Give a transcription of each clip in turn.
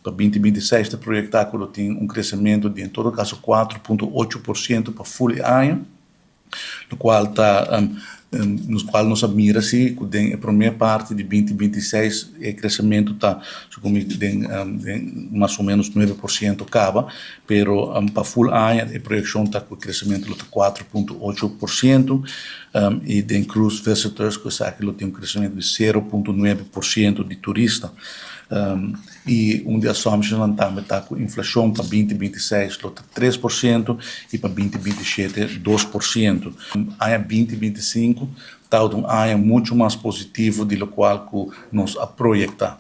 para 2026 está projetado que tem crescimento de, em todo caso, 4,8% para full ano, no qual está nos qual nós admira-se que a primeira parte de 2026 o crescimento está mais ou menos 9% acaba, pero para full ano a projeção está com o crescimento de 4,8% e de cruise visitors que tem crescimento de 0,9% de turista. E de assumption também está com inflação para 2026 de 3% e para 2027 2%. Ano 2025 está um ano muito mais positivo do qual que nós a projetar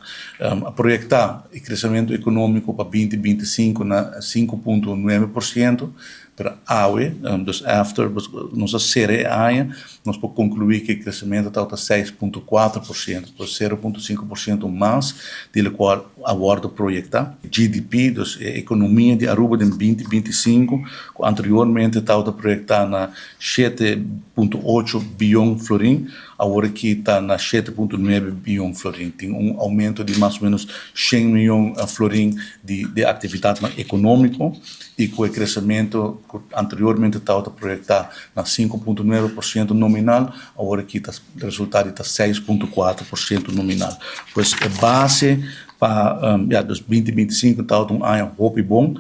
o crescimento econômico para 2025 na 5,9%, para AUE, dus after nossa série ano, nós podemos concluir que o crescimento está 6,4%, 0,5% mais do qual agora projetar. GDP, dus a economia de Aruba em 2025, que anteriormente estava projetada na 7,8 bilhão florim, agora que está na 7,9 bilhão florim. Tem aumento de mais ou menos 100 milhões florim de atividade econômica e com o crescimento que anteriormente estava projetado na 5,9% nominal, agora que o resultado está 6,4% nominal. Pois a base para 2025 está um ano muito bom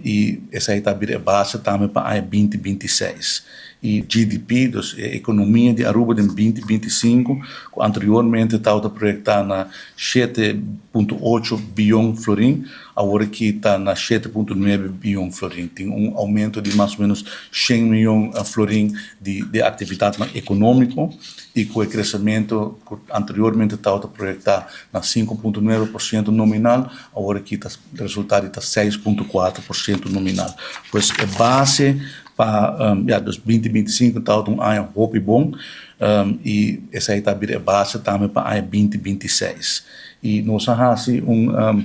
e essa aí está a base também para o ano 2026. E GDP, dus a economia de Aruba em 2025, que anteriormente estava projetada na 7,8 bilhão florim, agora que está na 7,9 bilhão florim. Tem aumento de mais ou menos 100 milhões florim de atividade econômica e com o crescimento que anteriormente estava projetado na 5,9% nominal, agora que o resultado está 6,4% nominal. Pois a base para 2025 está um ano muito bom e essa aí está a base também para o ano 2026. E nós fazemos uma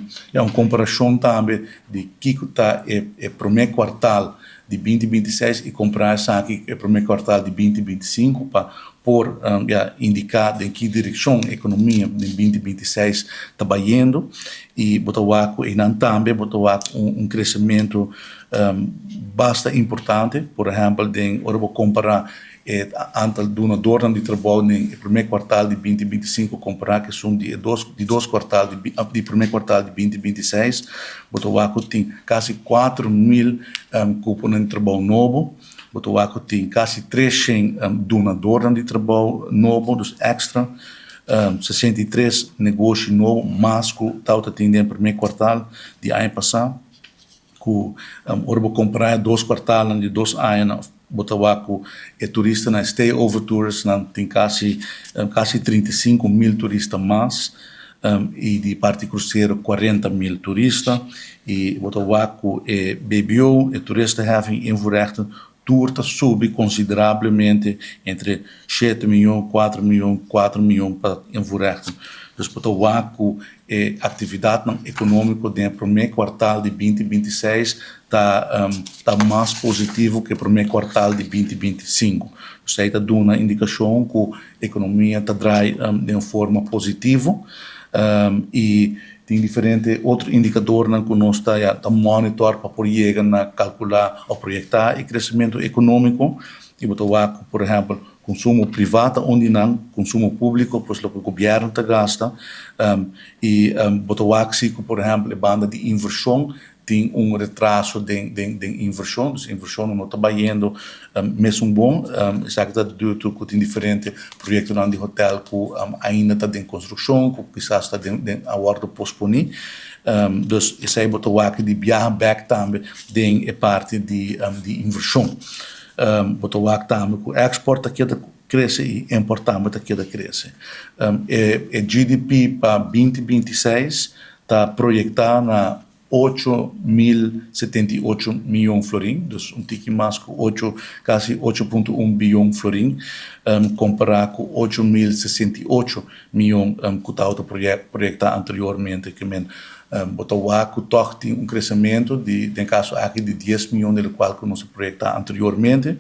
comparação também de que está o primeiro quartal de 2026 e comparar aqui o primeiro quartal de 2025 para indicar em que direção a economia de 2026 está indo e botar e também botar crescimento bastante importante. Por exemplo, eu vou comparar o donadores de trabalho no primeiro quartal de 2025 comparar que são de dois quartais de primeiro quartal de 2026, botar tem quase 4.000 cupos de trabalho novo. Botoaco tem quase 300 donadores de trabalho novo, dos extra, 63 negócios novos, mais que estava atendendo no primeiro quartal de ano passado. Ora vou comprar 2 quartais de 2 anos, Botoaco é turista na Stay Over Tours, tem quase 35.000 turistas mais. E de parte cruzeiro 40.000 turistas. E Botoaco é BBO, é turista having invoerrechten. Turta sube consideravelmente entre 7 milhões, 4 milhões para invoerrechten. Dus Botoaco é atividade econômica do primeiro quartal de 2026 está mais positivo que o primeiro quartal de 2025. Isso aí está dando uma indicação que a economia está de uma forma positiva e tem diferente outro indicador que nós está monitor para poder chegar a calcular ou projetar o crescimento econômico. E Botoaco, por exemplo, consumo privado, onde não, consumo público, pois o governo está gasta. E Botoaco, por exemplo, a banda de inversão tem retraso de inversão, dus inversão não está indo mesmo bom, está due to que tem diferentes projetos de hotel que ainda está em construção, que quizás está agora posponer, dus isso aí Botoaco de viajar back também tem a parte de inversão. Botoaco também que export aqui cresce e importar aqui cresce. O GDP para 2026 está projetado na 8.078 milhões florim, dus tique mais que quase 8,1 bilhão florim, comparado com 8.068 milhões que estava projetado anteriormente, que Botoaco tem crescimento de caso aqui de 10 milhões, do qual que nós projetamos anteriormente.